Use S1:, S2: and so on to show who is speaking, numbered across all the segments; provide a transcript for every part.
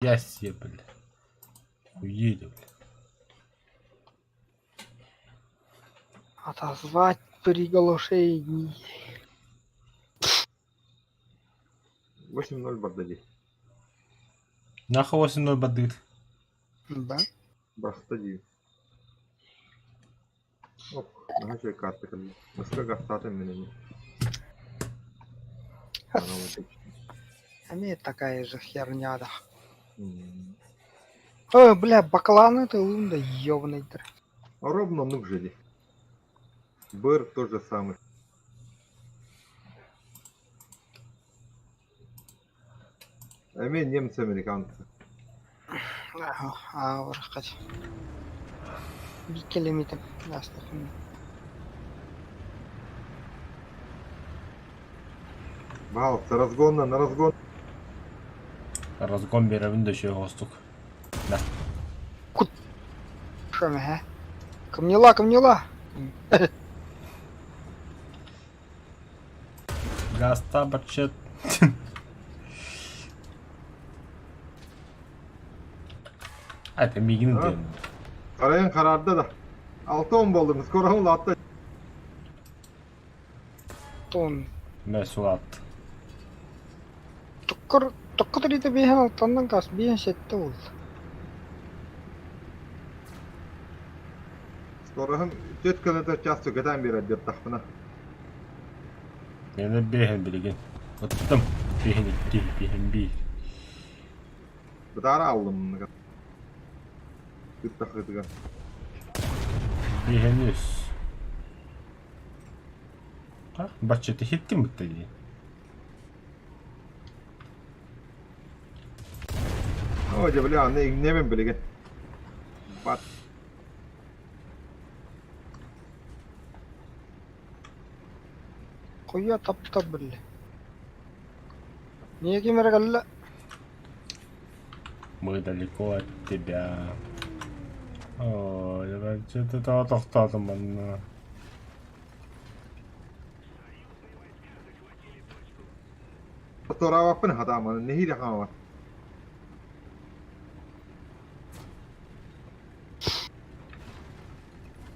S1: Yes, я, бля. Уедем.
S2: Отозвать приглашений.
S3: 8-0 Бардали.
S1: Нахуй 8-0 бадыр.
S2: Да?
S3: Бардали. Оп, нахуй şey kartı kaldı. Nasıl gastатым менен. Ana вот.
S2: Они такая же херня, да. Ой, бля, бакланы ты лунда, ёбаный дры.
S3: Ровно нук жили. Бэр тот же самый. А мен немцы, американцы.
S2: Ворқат. Bir kilometre. Ясно.
S3: Балцы, разгон на разгон.
S1: Разгон беремін де şey қостық. Да.
S2: Шо ме, а? Камнила, камнила.
S1: Гаста бачет. Ayten bilginin
S3: Ha.
S1: diyelim.
S3: Sarayın karardı da. 6-10 buldum. Skoramı attı.
S2: Тон.
S1: Mesul attı.
S2: Tokko tuli bihan altından kas. Bihan sette oldu.
S3: Skoramı 4 kilometre ças tüketen bir adet tahmına.
S1: Ben de behen bilgin. Attım. Behen itti. Behen bir.
S3: Bir tane aldım bunu. Bir takıdıga.
S1: Behen yüz. Ha? Bachete hitti mi dedi?
S3: Hoca bile ne ben bilgin. Bak.
S2: Koyuyor tap böyle. Niye kimere geldi?
S1: Мы далеко от тебя. Ой, я что-то тоқтадым ана.
S3: Fotoğraf yapın adamın. Nehir yakan var.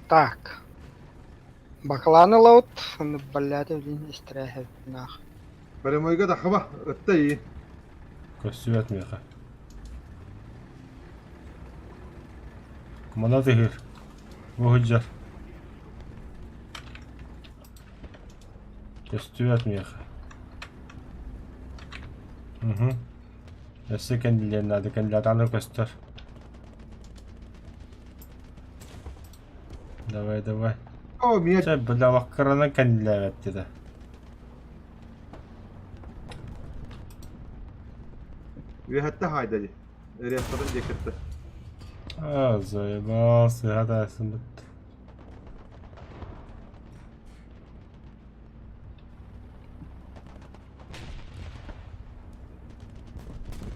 S2: Так. Бакланы лаут. Блядь, блин, истряхивает нах.
S3: Benim oyga da kaba. Ötte iyi.
S1: Көстүп атмайка. Мана дехер. Охуджар. Көстүп атмайка. Эссе кендилерин ады кендилерин көстөр. Давай.
S3: O niye?
S1: Sen bula bakkarana kendiler etti de.
S3: Ve hatta haydacı. Rehberin cekette.
S1: Ağzı bası hadi bitti.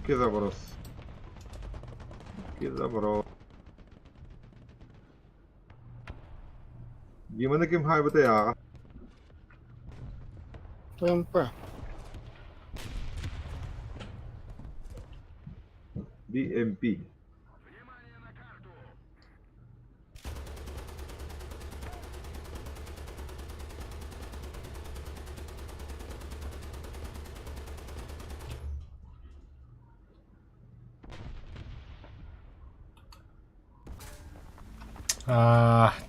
S3: Keza boros. Keza boros. Gimana kim haybete ya?
S2: ПМП.
S3: BMP.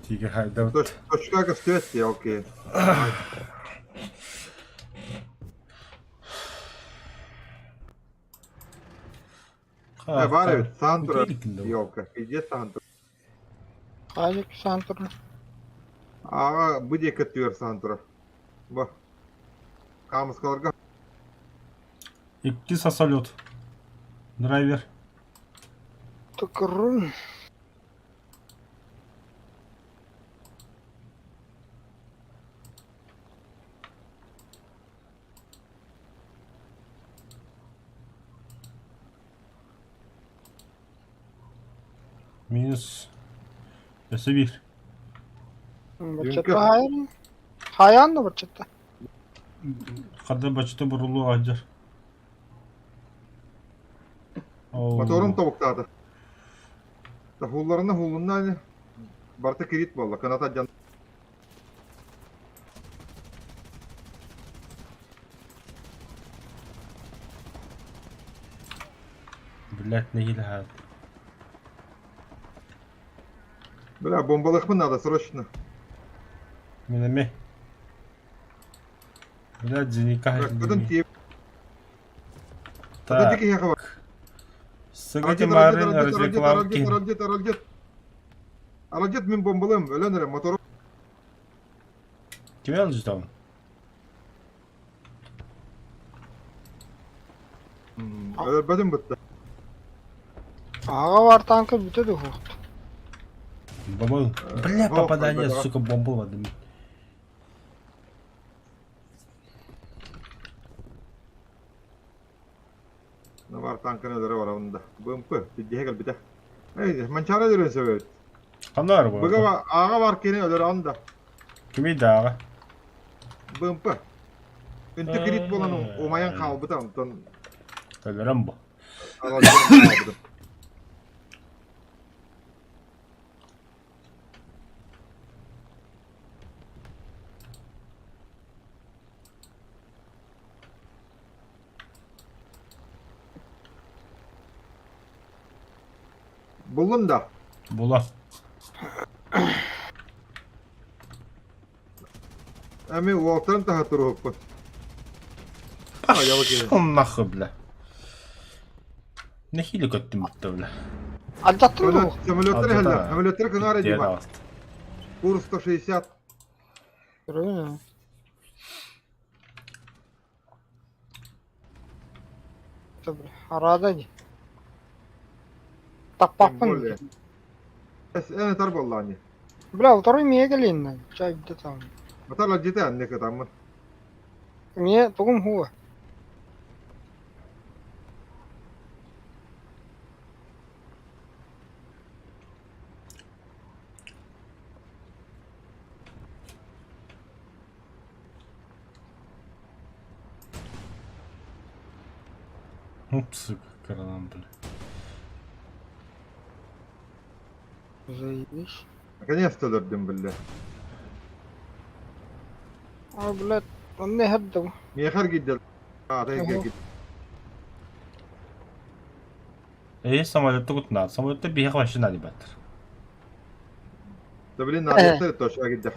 S1: Тиги хайда.
S3: Точка стоит я окей. Var evet. Santra. Yok. Idzie Santra.
S2: Хазик Сантор.
S3: Ağa bu ceket Santra. Bak. Kamız kalırga.
S1: İki sasalot. Драйвер.
S2: Токрун.
S1: Минус. Эссе bir.
S2: Бачата хайрын. Хаян да бачата.
S1: Када бачыта бурулуу ажар.
S3: Motorum tavuktağdı. Da hullarına hullundan Barta kirit valla kanata can.
S1: Блядь, нахили هذا.
S3: Бля, бомбалых надо срочно.
S1: Минами. Блядь, зениках.
S3: Bak kadın tiyip.
S1: Так.
S3: Kadın diki yaka var.
S1: Сыгайте марын, разреклам кин.
S3: Aracet min bombalım ölenlere motoru.
S1: Kime alacağız tamam?
S3: Ölemedim bitti.
S2: Ağa var tankı bütün de hukuk.
S1: Бомбал. Бля,
S3: Хо,
S1: попадание,
S3: да.
S1: сука, бомбу в
S3: Ne var tankın öleri var onda. Bımpı. Bir diye gel bir de. Neydi? Mançara diyorsun seviyor.
S1: Kanlar bu.
S3: Bıga var. Ağa var kene öleri onda.
S1: Kimi dağı?
S3: Bımpı. Ünte kirit bolan umayan kalbı tam.
S1: Ölürüm bu.
S3: Aracet kalbı. Buldum da.
S1: Bula.
S3: Emi Walter'ın tahatırı hoppu. Ha yavuk yine.
S1: Нахуй, бля. Нахили көттім бітті, бля.
S2: Alacaktın mı hukuk?
S3: Simülatörü
S1: Alacak
S3: helde.
S1: ha.
S3: Simülatörü kınar
S1: Diğer
S3: ediyor.
S1: ağızdı.
S3: Kurs 160.
S2: Görüyor musun? Tabii. Aradaydı. Tak bakın.
S3: Böyle. En etar bollani.
S2: Bля, второй мия gelin lan. Çay bitti tamam.
S3: Matarla cidden ne kadar mı?
S2: Мия bugün huwa.
S1: Сука, коронам, бля.
S2: Заебись.
S3: Наконец-то öldürdüm bile.
S2: Aa блядь, он ne hadda bu?
S3: Miyakar gitti. Ha, tek
S2: Ага.
S3: git.
S1: Самолетті құтынады. Самолетті бейіқ машина деп жатыр.
S3: Da bilin naletler toşa gitti.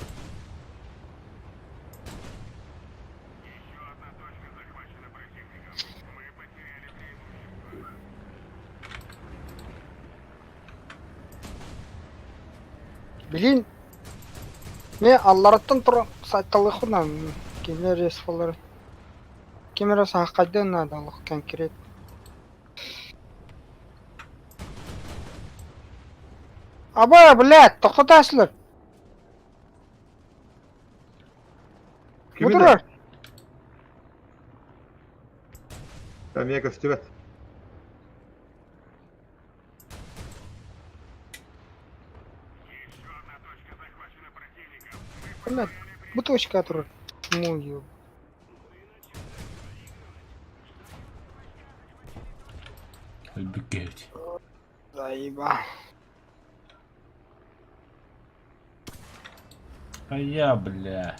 S2: Bilin. Ne Allah'tan tur saytalı kunan. Kimler resfaları. Kimler sahakadden nadalı konkret. Aba блядь, toxtaşlar.
S3: Kimin
S2: Budur.
S3: Ben miyaka stüvet.
S2: Блядь, bu точка tur. Мою.
S1: البكيت.
S2: Заеба.
S1: يا بلا.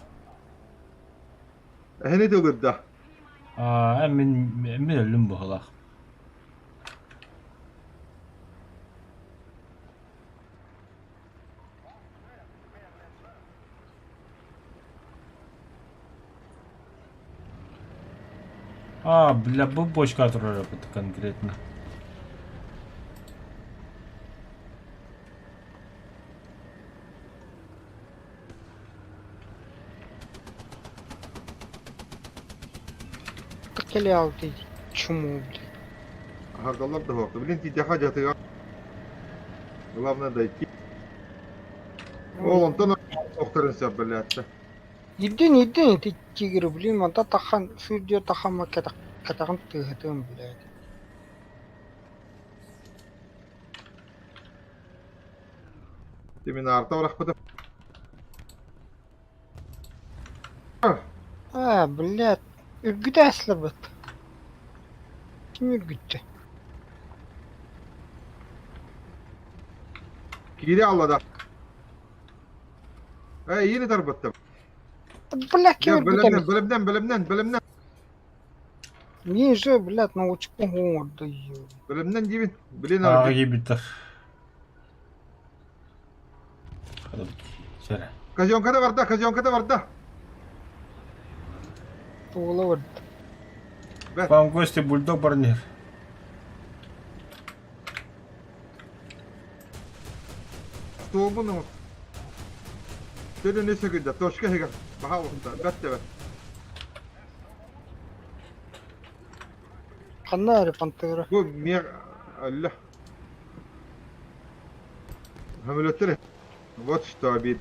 S3: Hene de olur da.
S1: من اللمبه هلاخ. Бля, bu boş kontrol yaptı конкретно.
S2: Kele aldı. Çumu блядь.
S3: Hardallar da hortu. Bilin ki deha jatı ya. Главное дойти. Oğlum da doktorun sen böyle hatta.
S2: Yedin tekigir bileyim anda tahan video tahama katakan tığıdım bile.
S3: Demin arta bırak bıdım.
S2: Ha блядь. Ürgüt aslı bıt. Kim ürgüttü?
S3: Kiri Allah'da. Yeni tarbatta.
S2: Блядь,
S3: Ya
S2: кевер бутами.
S3: bölümden.
S2: Не же, блядь, ну очко гордо.
S3: Bölümden gibi. Bilin
S1: Ағы
S3: abi.
S1: кебітір. Hadi сәрі.
S3: Казионкада var da.
S2: Тула вот.
S1: Вам в гости бульдог барнер.
S3: Stol bunu mu? Dedi ne şekilde? Toşka hega. Baha oldu. Gatte be.
S2: Канари пантера.
S3: Bu miye Allah. Hamilotları. Вот что обид.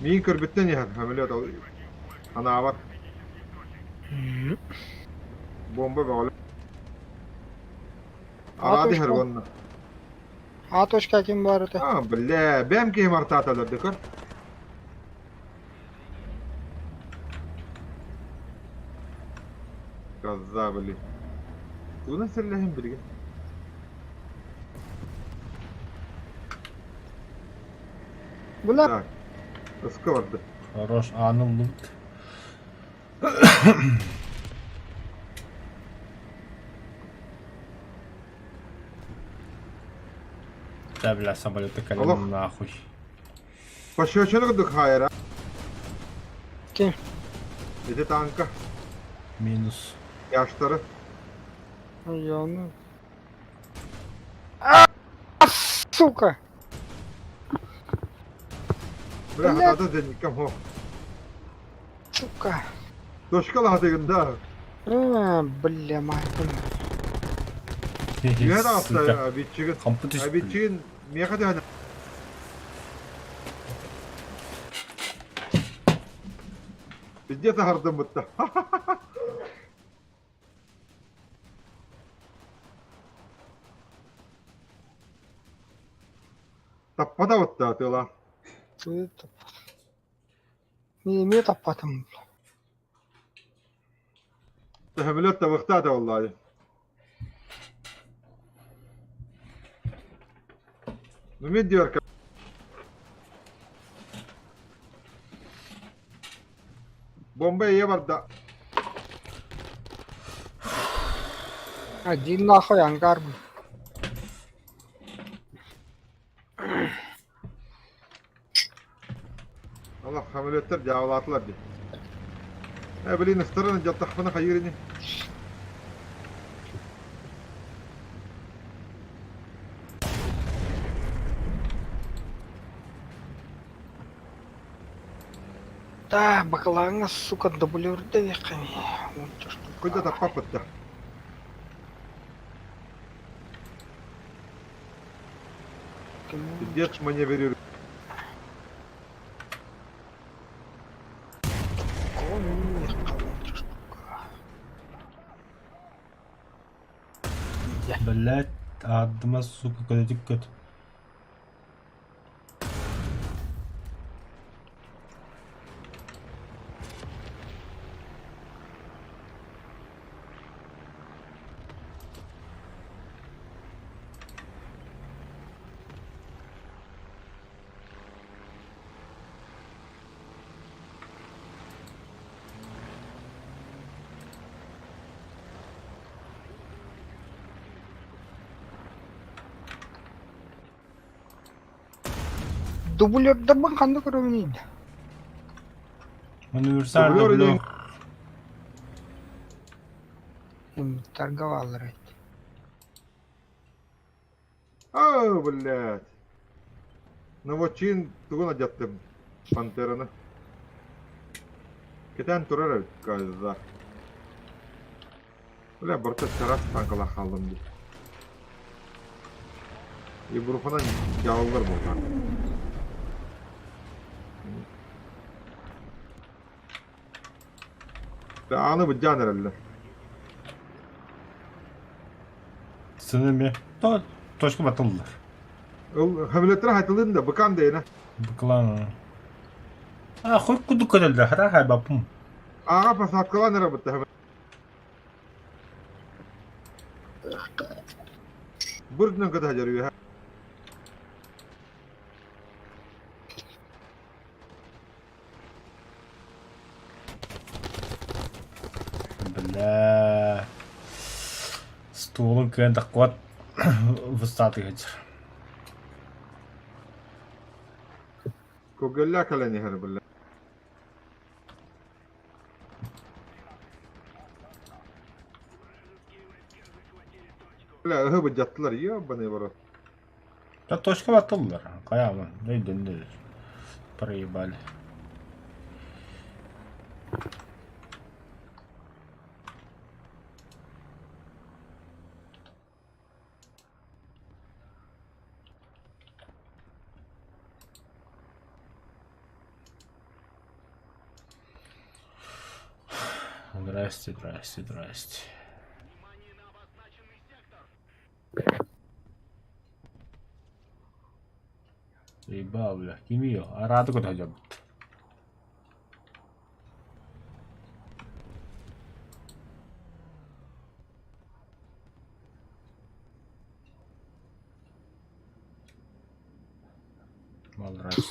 S3: Мин көрбүттен яһар хамилот ал. Ана бар. Бомба bağlı. Арады
S2: Атошка.
S3: хәрванна.
S2: Атошка ким бар это?
S3: Бля, бәм ки мартаталар дикер. Каза бли. Туна серләһем биргә.
S2: Блядь,
S3: Так. Ыскы барды.
S1: Хорош, анım лут. Да, бля, самолеты
S3: Алло.
S1: колем нахуй.
S3: Пошочаны кыдык хайра.
S2: ким?
S3: Эти танка.
S1: Минус.
S3: Яштары.
S2: Яны. Сука!
S3: Бля,
S2: Бля.
S3: хатада денникем хо.
S2: Сука!
S3: Тошкала хатыгында.
S2: Бля, мать.
S3: Юһә да
S1: Сука.
S3: апта абитчиген.
S1: Кампы түшіп.
S3: Абитчиген мияка да хана. Bizde tahardım butta. Tappada butta atıyorlar.
S2: Не тапатым.
S3: Tahmilat da vakti da vallahi. Mehmet diyor ki bomba iyi var da.
S2: Один нахуй ангар.
S3: Allah hamiletler cevalatılar diye. Bilin ıstıranı cattahfını hayırını.
S2: Да, баклаңа, сука, дублюрді веками.
S3: Kuyda da papatta. Дед маневрирует.
S1: Блять, адыма, сука, көтетік көт.
S2: Дублюрді бі қанды көрімейді.
S1: Универсаль
S3: Дублер
S1: дублю.
S2: Торговал рейд.
S3: Блядь. Ну вот чин тугуна жаттым. Пантераны. Кетен турар каза. Бля, борта чарас танкала қалдым дейді. Европадан жауылдар болған. Аны бұл жанр әлі.
S1: Сынымен. Точка батылдылар.
S3: Хамилеттер айтылын да, бұқан дейіні.
S1: Баклан. Хуй куду көтелді. Хара хай бапым.
S3: Аға пасаткалан әрі бұтты. Бүрдінен көті хажар үйі.
S1: Стулын кэн дакват выстаты гачыр.
S3: Көгеллә кәләне һәр белә. Ла һәбә жаттылар я баны бара.
S1: Да точка батылдар. Каямын. Нейден. Проебали. Здрасте, здрасте, здрасте. Ебал, бля, кимио. А рады куда идем? Здрасте.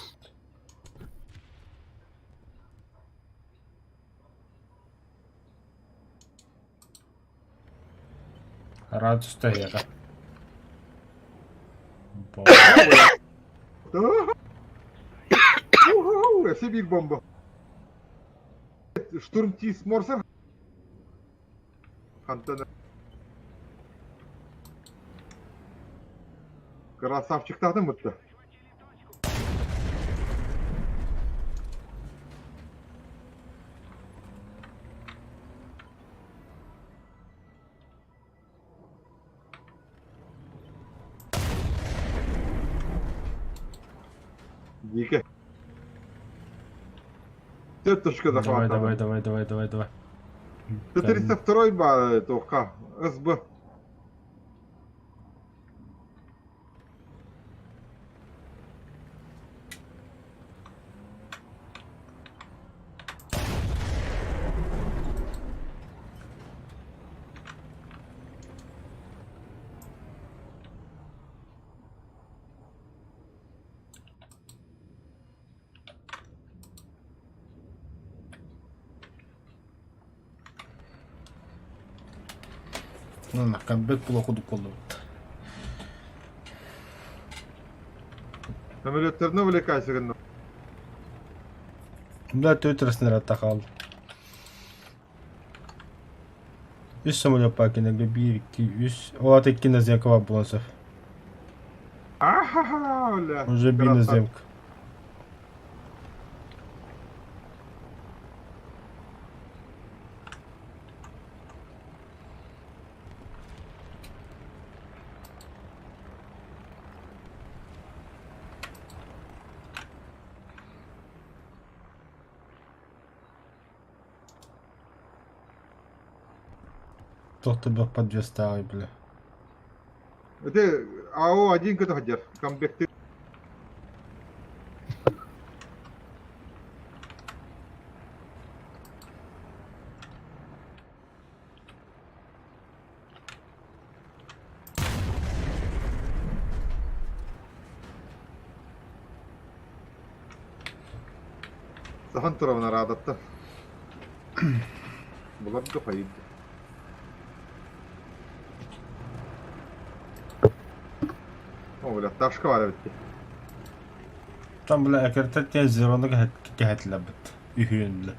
S1: Рад стоять.
S3: Ese bir bomba. Штурм Тис Морсер. Хантана. Красавчик-тағдың бұтты. Дике. Тет точка
S1: Давай,
S3: захвата.
S1: давай.
S3: 402 ба тоққа. СБ.
S1: Ну, камбек плохо дуколу.
S3: Самолеттеріне увлекайся гынна.
S1: Да, төтірісін раттақал. Үш самолет пакинеге 1, 2, 3. Ола текки наземка var болонсов.
S3: Ахаха, оля.
S1: Уже bir наземка. Тоқты бақ под 200, бля.
S3: Это АО-1 кто хаджар. Камбекті. Сахан тұравына радатты. Бұлар да қайып. Оля, ташка var bitti.
S1: Там, бля, әкертет тен зероны кәһәтләп бит. Үһүн, бля.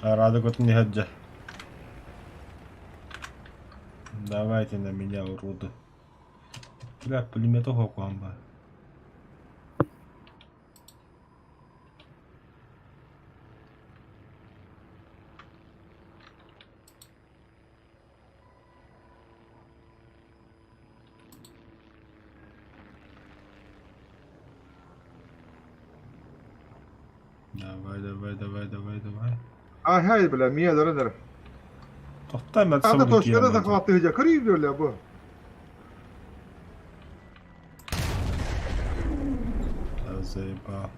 S1: Рада год не хаджа. Давайте на меня, уроды. Бля, пулемету хокуам ба. Давай.
S3: Ay hay bile, miye dönür.
S1: Toxtay, mən
S3: Hadi
S1: samolет
S3: toşkada
S1: yiyəm.
S3: da kapattı hıca. Kırıyım diyorlar bu.
S1: Zeyba.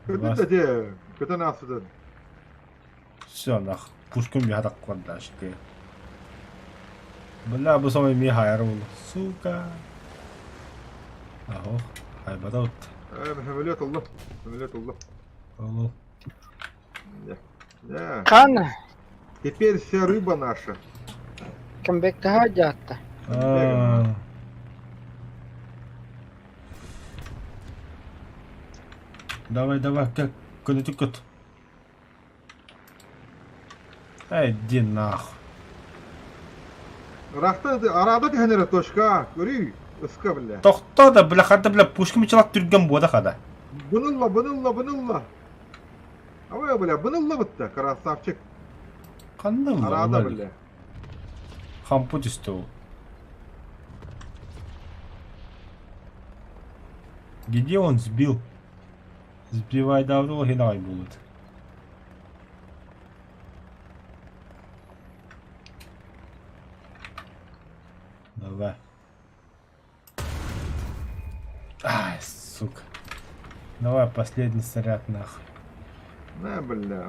S3: Kötü de de. Kötü nasıldın?
S1: Все, нах. Пушкам я так кладашки. بلا ابو سومي مي هاير والله سوكا اهو هاي بدأت
S3: حملية الله حملية الله.
S1: والله
S3: Да.
S2: Кана,
S3: Теперь вся рыба наша.
S2: камбекте хаджатта.
S1: اه давай давай как куда тикот иди нахуй
S3: Рахта арада тихенере тошка. Görüyor. Iska bile.
S1: тоқта да бля хата бля пушка мечалап түрген бода хада
S3: Bununla. Ama ya bile bununla bitti. Красавчик.
S1: қандай
S3: Arada bile.
S1: хампут истеу где он сбил сбивай давно хинай будет давай ай сука давай последний снаряд нахуй
S3: Ne bile.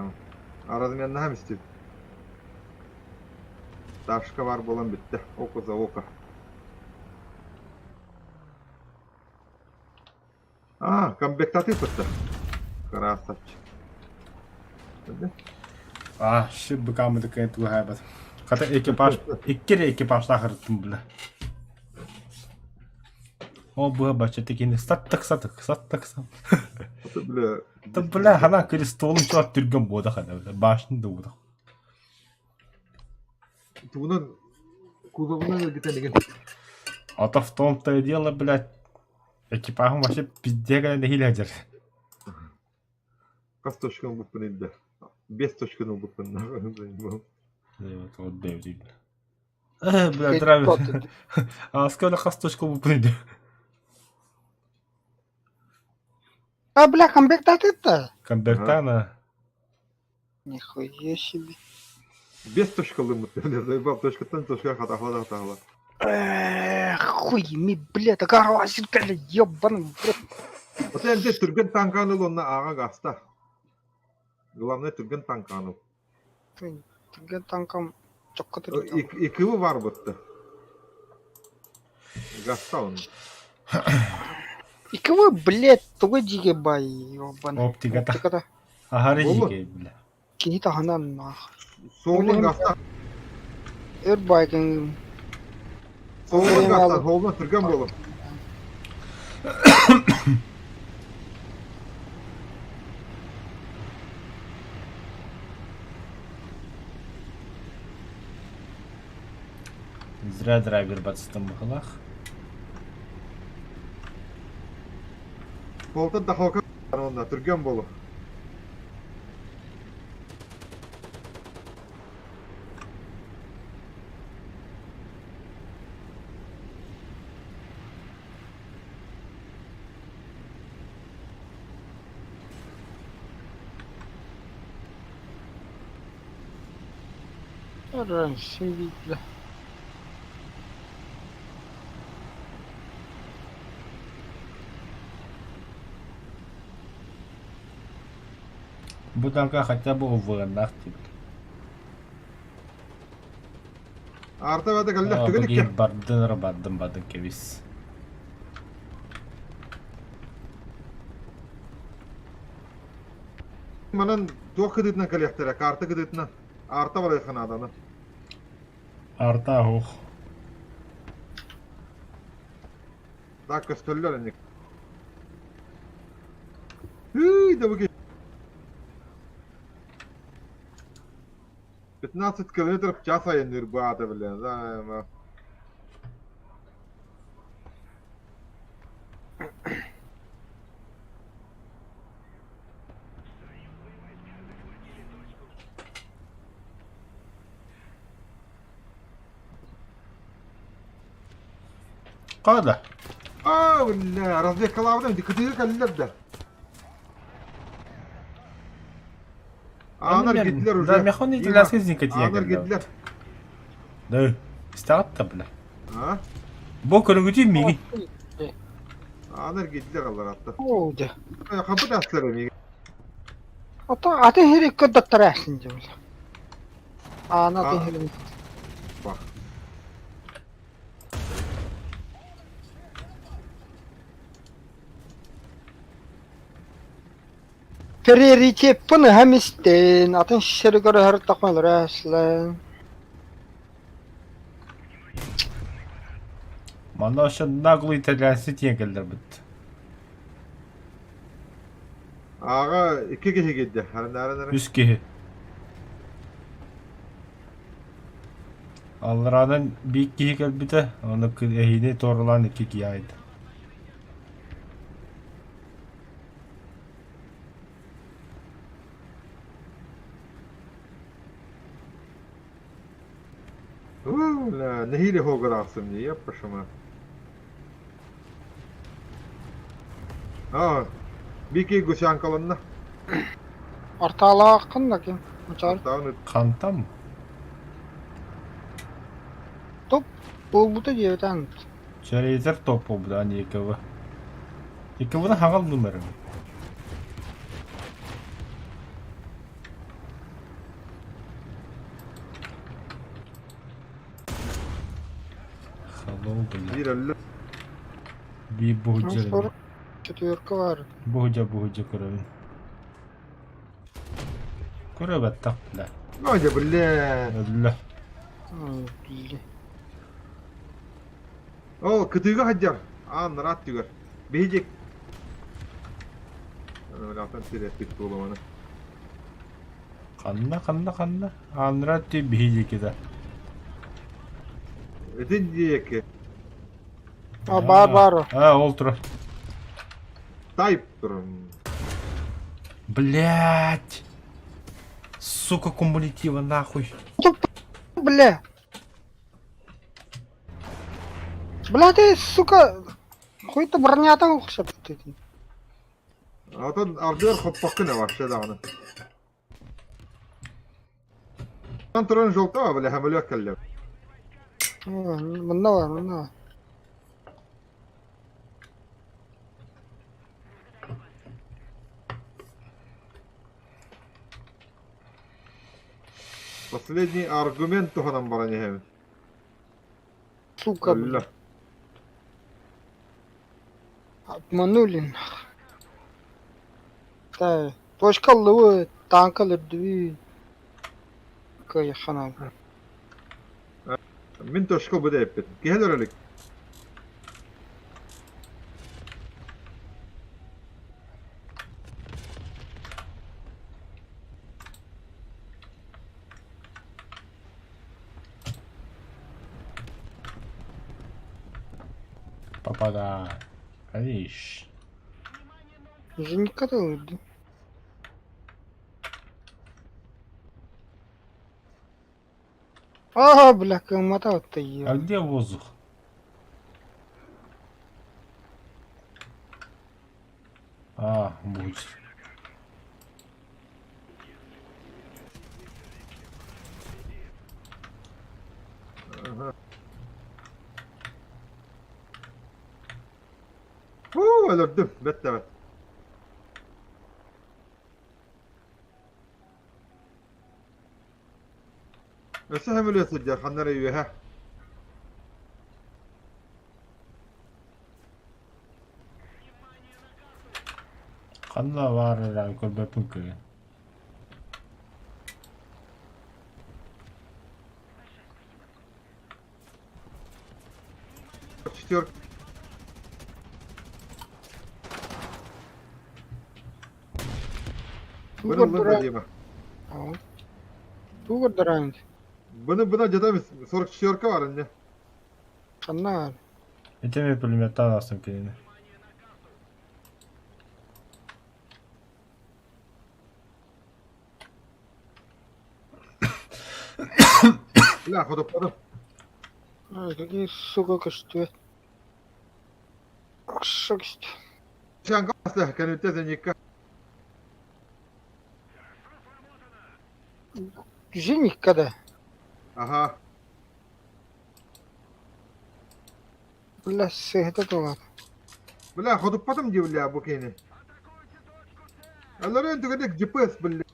S3: Arazmenle hem istedim. Taşka var bulan bitti. Oku za oka. Комбектатив bitti. Красавчик.
S1: шиб камера кайт хайбат ката экипаж иккере экипаж тахырттым бля о бу бача текени саттык
S3: Bile.
S1: та бля хана крестолун чат түрген бода хана бля башын дууда
S3: Bunun kuzovuna da gitene.
S1: а то в том-то и дело блядь экипажым вообще пизде гана не хилядер
S3: Kas точканы bu pınıydı. 5 точканы bu pınıydı.
S1: вот дэвид бля травит а сколько хасточку выпадет
S2: А, бля, камбектатта.
S1: Камбертана
S2: Нихуя себе.
S3: 5 точкалы mı? Zaybab точкадан точка хатахлада.
S2: Хуй ми, бля, так арвасин кале, ёбаный, блядь.
S3: Вот энде түрген танканыл онна ага гаста. Главное түрген танканыл.
S2: Тиген танкам чокка түрген.
S3: Екеуі var бытты. Гаста он.
S2: Икеуі, блядь, тугы жиге бай, ёбаный.
S1: оптиката
S2: Оптиката.
S1: ахары
S3: Болу.
S1: жиге бля
S2: Кини таханан нах.
S3: Soldan гаста.
S2: Өр байкын.
S3: Soldan гаста. Soldan түрген болу.
S1: зря драйвер батыстым бахалах
S3: Soldan дахалка онда түрген болу.
S2: Өр симби, бля.
S1: бутанка хотя бы увырнах типа
S3: Arta vada galle
S1: бги
S3: tügelik ya.
S1: бардын кебис
S3: Манан туох кыдытна калехтера, карта кыдытна. Арта var yakın adamı.
S1: арта хух
S3: Daha köstörler enlik. Hıy da bu geç. 15 километров в час аяныр bu ата блин. Да,
S1: قاده
S3: бля, разведкалардан диккатиге каллер да. Анар gittiler уже.
S1: да мехони ласезник
S3: Анар gittiler.
S1: да استعدت бля
S3: Ha?
S1: бу көрүнгүтү миги
S3: Anır gittiler Allah hatta.
S2: Оуде.
S3: Kapı dersleri mi?
S2: Ата хэрэг көдөттөр яасан юм бля. Натын хэрэг.
S3: Bak.
S2: Prioritetten hem isten. Atın şişeri göre her takmalar aslan.
S1: Mana o'sha naglый tellasi tengeldir bitti.
S3: Ağa iki kişi gitti. Her nere.
S1: Üç kişi. Alranın bir kişi geldi de onu ehini doğrulan iki kişi aydı.
S3: La nehili hogar aksın diye yapmışım ha. Ha. Bir ki guşan kalınna.
S2: Ortalığa akın da kim? Uçar.
S3: Dağını
S1: Kanta mı?
S2: Top. Bu da diyetten.
S1: Çereyzer topu bu da hani yıkıvı. Yıkıvı da hangal numara mı? Halı oldu ya.
S3: bir elle.
S1: Bir buhuca.
S2: Sonra четверка var.
S1: Buhuca kurabın. Kurabet takla.
S3: Ne olacak bille?
S1: Allah.
S2: Bildi.
S3: O kıtığı haccar. An rahat diyor. Beyecek. Ana öyle atan seyret bitti oğlum
S1: Kanna. Anrat diye bir hicik eder.
S3: Ötün diyecek ki.
S2: Бар.
S1: Ha ultra.
S3: Tayip durun.
S1: Блять. Сука кумулятива нахуй.
S2: Бля. Бля ты, сука. Хуй-то бронятан ұқсап кетеді.
S3: Atan ardıyor hoppakkı ne var şey dağını. Lan turun jolta var böyle hem ölüyor kelle.
S2: Бunda var.
S3: Последний аргумент туханан бара не hem.
S2: Сука,
S3: Öyle.
S2: бля. Обманули. Да, точка лывы, танкалар düvi. Кай хана.
S3: Min toşko bu da hep. Gel örelik.
S1: Попада. Видишь.
S2: Уже никогда не. Бля, мотал-то
S1: А
S2: ё.
S1: где воздух? Будь.
S3: Aha. Öldürdüm. Bitti evet. Nasıl hem öyle sıcak? Hanlara yiyor ha?
S1: Kanla var herhalde kolbepin köyü.
S3: Çiftyor. Bunu diyeyim ha.
S2: Тугар дырайын.
S3: Buna cadamız. Soru çiftyorka var anne.
S2: Қанна.
S1: Eteme pulmetten astım kendini.
S3: La hodopladım.
S2: Какие, сука, кашты. Шокст.
S3: Şan kaslı. Kanı tezen yıka.
S2: Жених когда?
S3: Aha.
S2: Бля, это то.
S3: Bula hodopladım diyor la bu kene. Allah'ın önü tükedik GPS billa.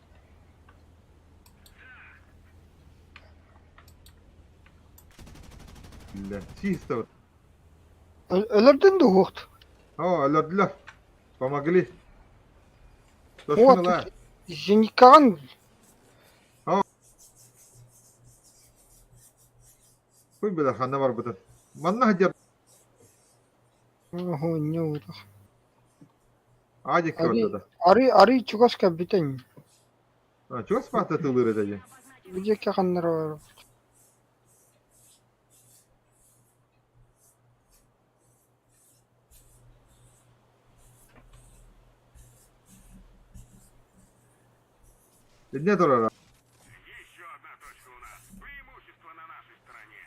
S3: Billa. Çiğ
S2: Ölürdün de hoht.
S3: Ha öldürdüler. Pamagli. Toşkunu la.
S2: Зеникаган
S3: Koy bir dakika ne var burada? Manna hacer.
S2: Ого, не вот.
S3: Acık orada da.
S2: Ари чугаска битен.
S3: Ha, çok ispatla tığılır edeceğim.
S2: Где каганнар бар?
S3: Ne durar?
S4: Еще одна точка у нас. Преимущество на нашей стороне.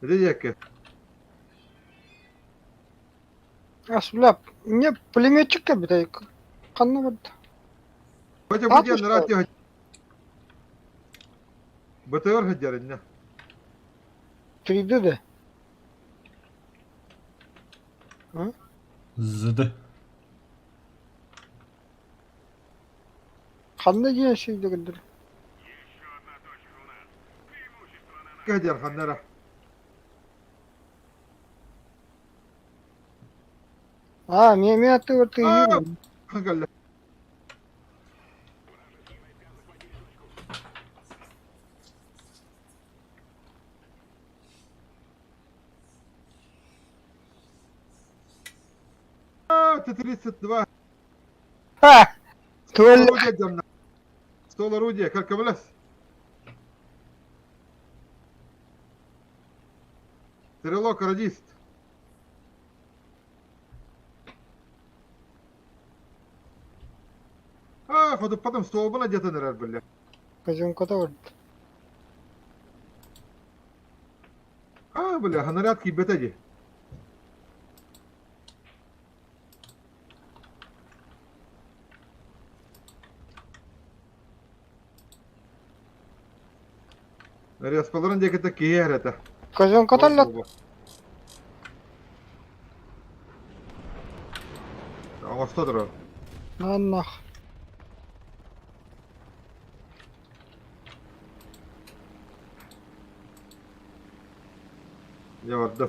S3: Edecek ki.
S2: Асблап, мне пулеметчик битай. Канна бар.
S3: Hoca
S2: At
S3: bu diyenler
S2: işte.
S3: atıyor. Batıyor hacer ne?
S2: Триды да.
S1: Zıdı.
S2: Кандай деген şeyдегендер.
S4: Еще одна точка у нас. Преимущество на нашей
S3: Hacer hanlara.
S2: Мен атты
S3: Aa! Hangalle. Т-32.
S2: Ха! Туэл
S3: Орудие дерна. Стол орудия, как ковляс. Стрелок, радист. Ходу потом столбана где-то, наверное, бля.
S2: казонкада бар.
S3: Бля, снарядки бетади. Респалран декета киер это.
S2: Казонкада л
S3: Ама что дро?
S2: нах.
S3: Я вот да.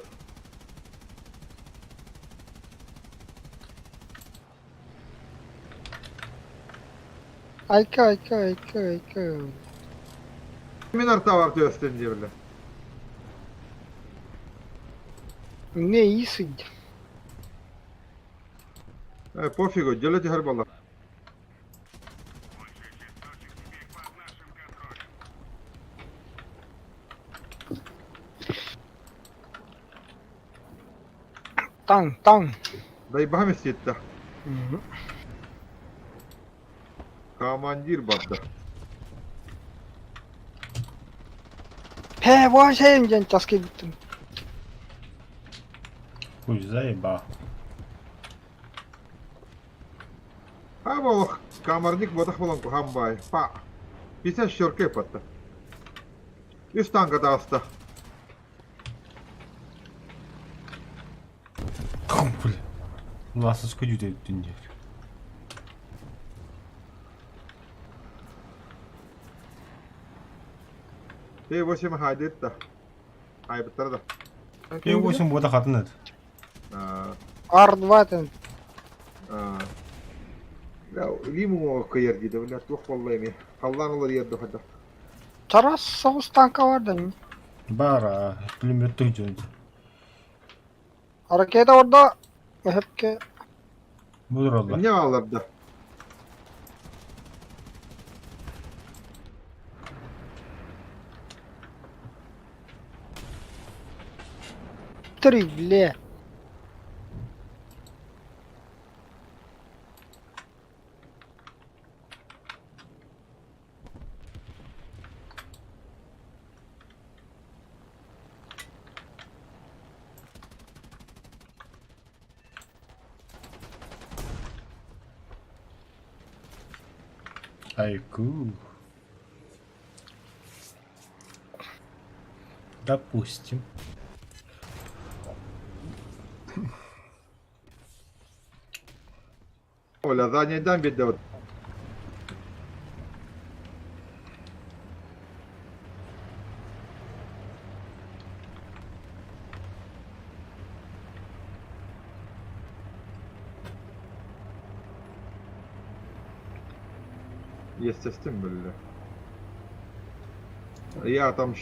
S2: Айка.
S3: Минарта var diyor üstünde bile.
S2: Не исыд.
S3: Пофигу, делайте харбала.
S4: большая часть точек теперь под нашим контролем.
S2: Таң.
S3: Да и бахами сетта. Командир бадда.
S2: He, bu şeyim can taske bittim.
S1: Хуй заеба.
S3: Бұл камарник бодақ болан құхамбай. Па. 50 шерке патта. Үш танка да аста.
S1: Бля. Ласыз көдюде дүнде.
S3: T8 хайдетта. Айбыттар да.
S1: P8 бода қатын еді.
S2: R2 тен.
S3: Лиму кайыр дейді, бля, тух боллай ми. Қаллан олар ерді хада.
S2: Чарас соғыс танка бар да.
S1: Бар, пулеметті жүнді.
S2: Ракета орда. Hepke
S1: Budur Allah.
S3: Не аларда?
S2: три, бля.
S1: Айку. Допустим.
S3: Оля, заданиедан бедде вот. Естественно, бля. Я там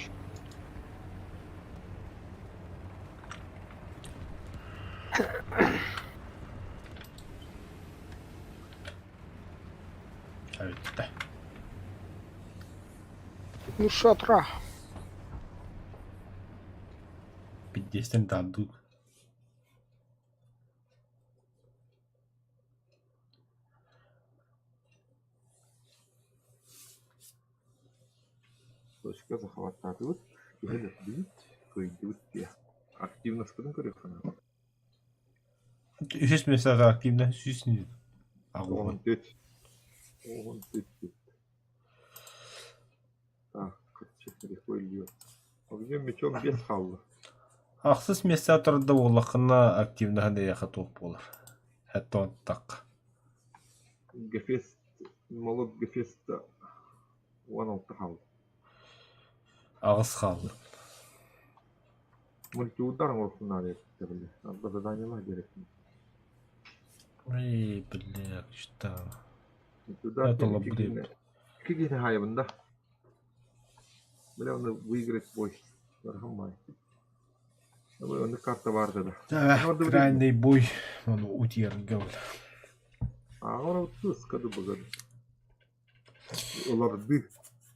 S1: Evet de.
S2: Ну шатра.
S1: Піддістен дадуть.
S3: точка захватывают. И это бить, пойдут те. Активно скажем, корректно.
S1: Ühes mesela aktifden süsünüz. Ağır.
S3: Он теть. Он теть. Так, честно, легко льет. Огнем мечом без халла.
S1: Ақсыз mesela тұрды олақына активді хәнде яқы тоқ болыр. Хәтті оны тақ.
S3: Гефест, молот Гефеста. Он алты халла.
S1: Ағыз қалды.
S3: Мультиудар olsun надо бля. Надо задание лагеря.
S1: Ой, бля, что?
S3: Мультиудар
S1: Это лабрит.
S3: Какие хайвында? Бля, он выиграть бой. Нормально. Он карта vardı da.
S1: Да, крайний бой. Onu утергал.
S3: Onu sıskadı bakalım. Olardı.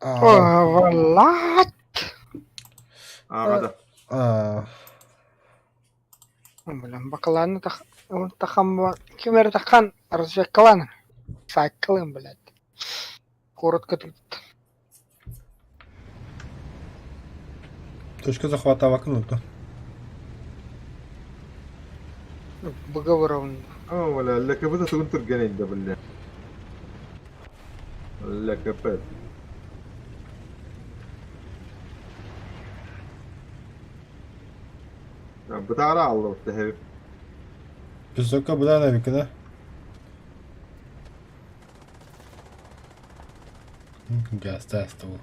S2: Валат.
S3: Ağada.
S2: Блин, бакланы тахан кемер тахан развекалан. Сайклым, блядь. Коротко тут.
S1: Точка захвата в окно.
S2: Быговыровн.
S3: ولا لك بس تقول ترجعني ده بالله. لك بس. بتعرى الله تهرب.
S1: Песока была навика, да? Газ тестовал.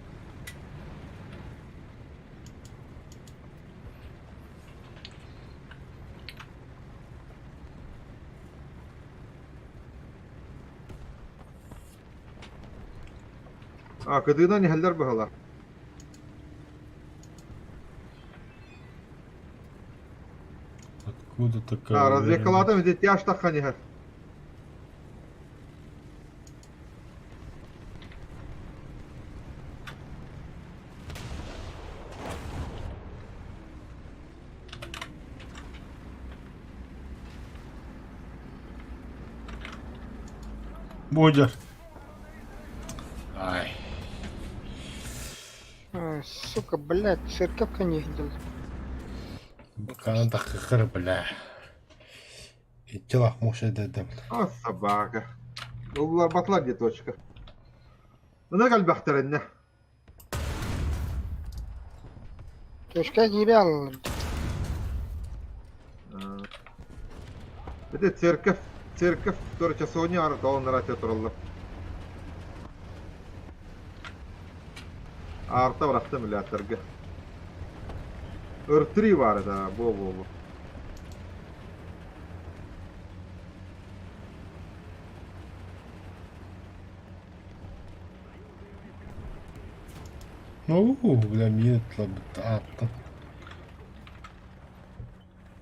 S3: Kadına ne haller bahala.
S1: Откуда такая?
S3: Развлекалада ведь я что хани.
S1: Будер. Ай.
S2: Сука, блядь, церковка не видел.
S1: Канада хахыр, бля. И телах муша дедем.
S3: О, собака. والله بطلع دي توشكا. انا قلبي احترنا.
S2: Точка гирял.
S3: بدي церковь ترى سوني على طول نراتي ترى Arta bıraktım bile atırgı. Örtürü var da bu.
S1: бля, митло бтааттım.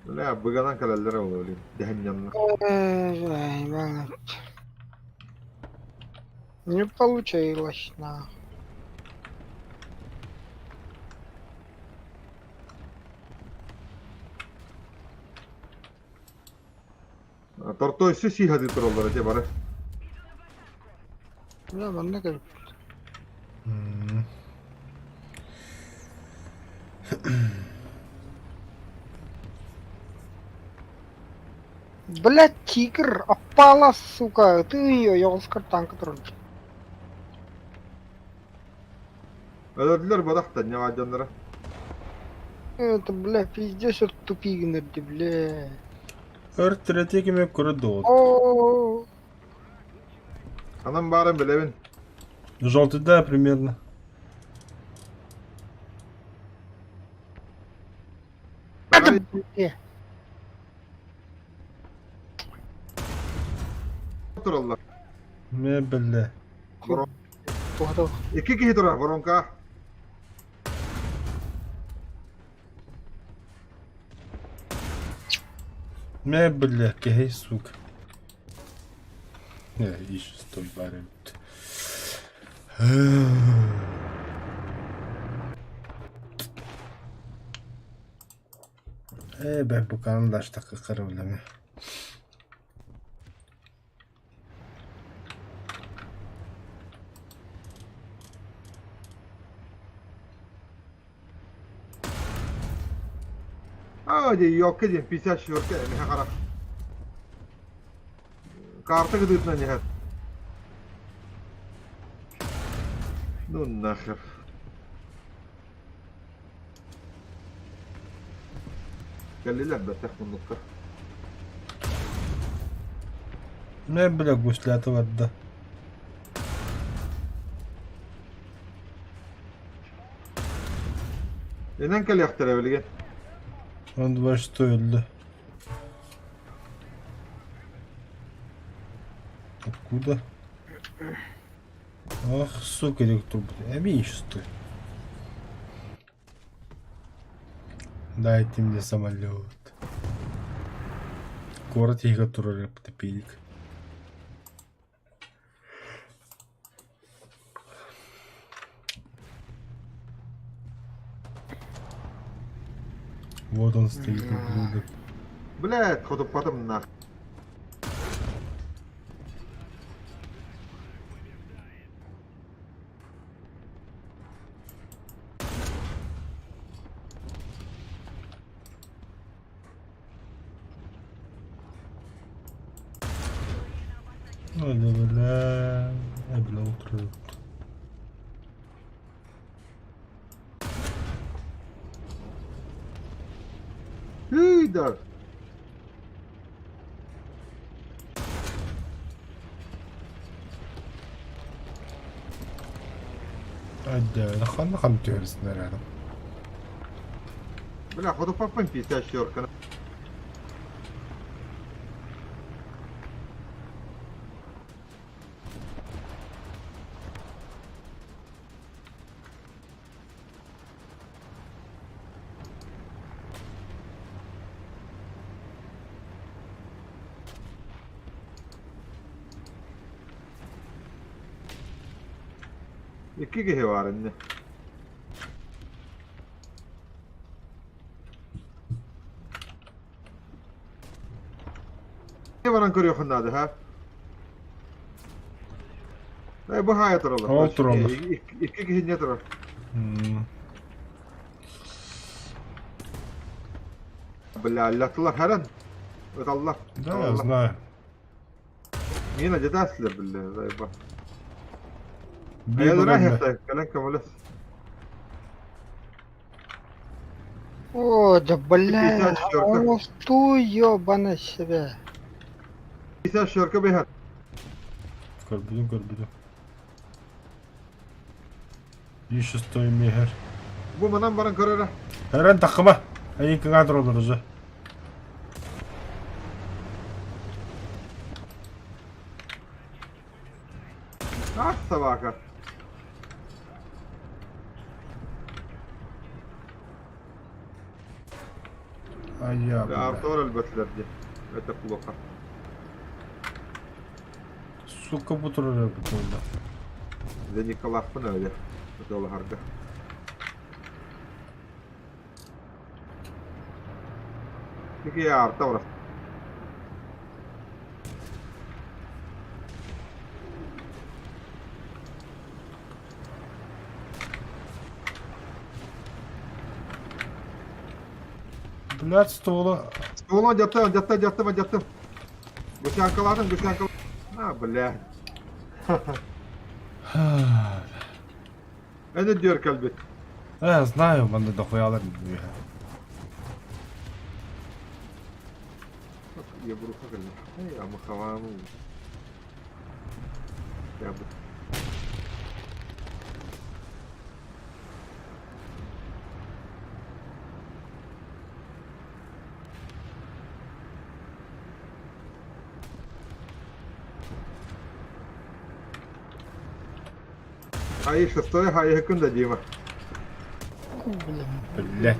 S3: لا بقى كلالره ولا دهننا.
S2: Ай, блядь. Не получилось, на.
S3: Torto sesi hadi turlar acaba bara.
S2: Да, банда как. Блядь, тигр, опала, сука, ты ее, я Оскар танка тронуть.
S3: Öldüler badakta ne var canlara.
S2: Это, бля, пиздец, это тупик нерди, бля.
S1: Örtüreteki mi kurdu?
S2: О,
S3: Anam barın bilevin.
S1: Желтый, да, примерно.
S3: Bana otur Allah.
S1: Не, бля.
S3: Boron.
S2: Tuhada.
S3: İki kişi durar boronka.
S1: Не, бля, кей, сука. Ищу стой, барин. Ben bu kanı da işte kıkırım mi?
S3: Hadi yok edin pis yaşıyor ki ne kadar. Kartı gıdıtına nihat. Nun nahir. قال لي لعبة تاخذ النقطة.
S1: Ne bile güçlüğü vardı.
S3: İnan كل يخترع بلقين.
S1: Onu başta öldü. Откуда? Ах, сука, электробот. Что? Дайте мне самолет. Город я который потопильник. Вот он стоит, ублюдок.
S3: Блядь, خذوا بطم нахуй.
S1: Hadi bela. Ebla oturuyor.
S3: Lider.
S1: Hadi دخلنا 5 سنة العالم.
S3: بلا خذوا بطم في تاشير كنا. İki kişi var indi. Ne varan körüyor hınnadı ha? Bu hayat olur.
S1: Otur olur.
S3: İki kişi ne durur? Bля, лятлар her an. Evet Allah.
S1: Да, я знаю.
S3: Мина جداسلر بالله زي
S1: Bir
S3: هذا راح
S1: bölümde.
S3: يحتاج كلام كملس.
S2: О, да бля.
S3: Пятьдесят четвёрка.
S2: О, стой, ёбаный себя.
S3: İsa şarkı beher.
S1: Görбүдүм. Еще стой мехер.
S3: Bu manan baran karara.
S1: Herен takıma. Ayın kadar olur уже.
S3: Ah sabaka.
S1: Ay ya.
S3: Ya artı البتلر دي. Это плохо.
S1: Сука bu turları bu turda.
S3: ده Николах пына öyle. Это ол harga. Peki ya artı orası.
S1: Блядь, стола.
S3: Ulan yattım. Bıçağı kaladım. Ha bля. Ne diyor kalbi?
S1: Я знаю, банда дохуя аларım.
S3: Я буду kalbi. Hey ama havamı. Ya bu. Hayır, шестой, hayır yakında Дима.
S1: Бля.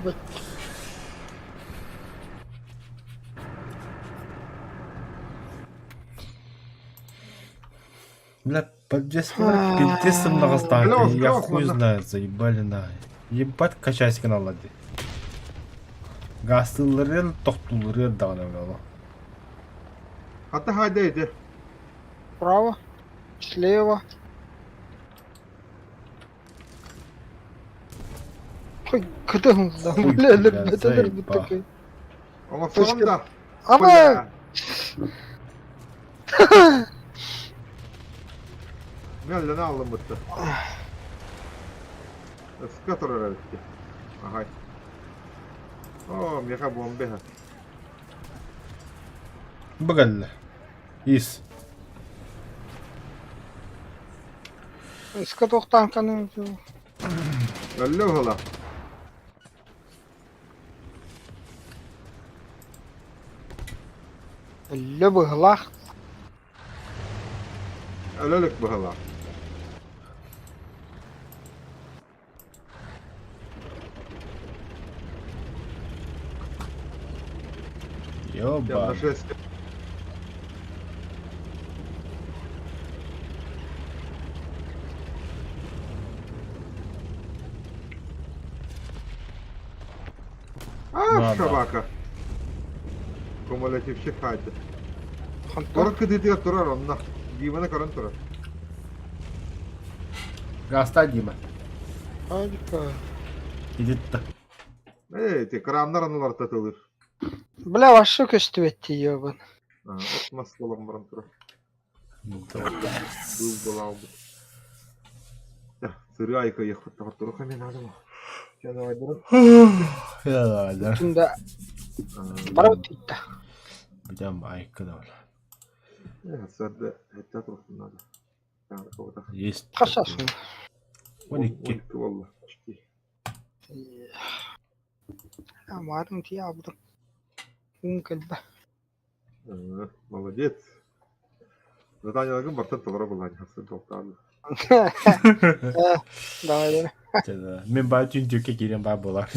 S1: Бля, поддерживать пиздец много станки.
S3: Клёв,
S1: Я
S3: клёв,
S1: хуй
S3: ладно.
S1: знаю, заебали на. Ебать качайсикін алады. Гастылары, тоқтулары дағына бля.
S3: Hatta haydaydı.
S2: Справа, слева. Ой, куда он там,
S1: Хуй,
S2: бля,
S1: бля,
S2: это
S1: заебал.
S2: такой.
S3: Ama
S2: Başka-
S3: sonunda.
S2: Ama
S3: Bля. Nereden aldım bıttı? Skator herhalde. Aha. Oo, mega bombe ha.
S1: بقل يس
S2: иска тоқтанқаның
S3: Öyle hala.
S2: ілі бұғылақ.
S3: Ölülük bu hala.
S1: يوبا
S3: Yanlış eski. Ah,
S1: Valla.
S3: şabaka. Kumulatif haydi.
S2: Қантар.
S3: Torun kıdıdıya durar onunla. Giyimine karın durar.
S1: Гаста Дима.
S2: Harika.
S1: Идет-то.
S3: Te kıramlar anılar tatılır.
S2: Бля, вообще көстіп етті ебін.
S3: Otmaz olan barın durar. Бұл алды. Ya, sırı ayka yakıt da duruyor hemen adamı. Canı aydırın.
S1: يا لا
S2: Түнді барау дейді.
S1: بدم معي كده ولا
S3: Ya, sardı. Hatta dursun adı. Yani kovada.
S1: есть
S2: Қашасың.
S1: 12
S3: valla. Ciddi.
S2: Амарың тие абдың. Un кілбі.
S3: Молодец. Заданияларың бартын толыра бұл әне. Хасыр тоқтады.
S2: Давай, давай.
S1: Мен бай түн төке келен бай болар.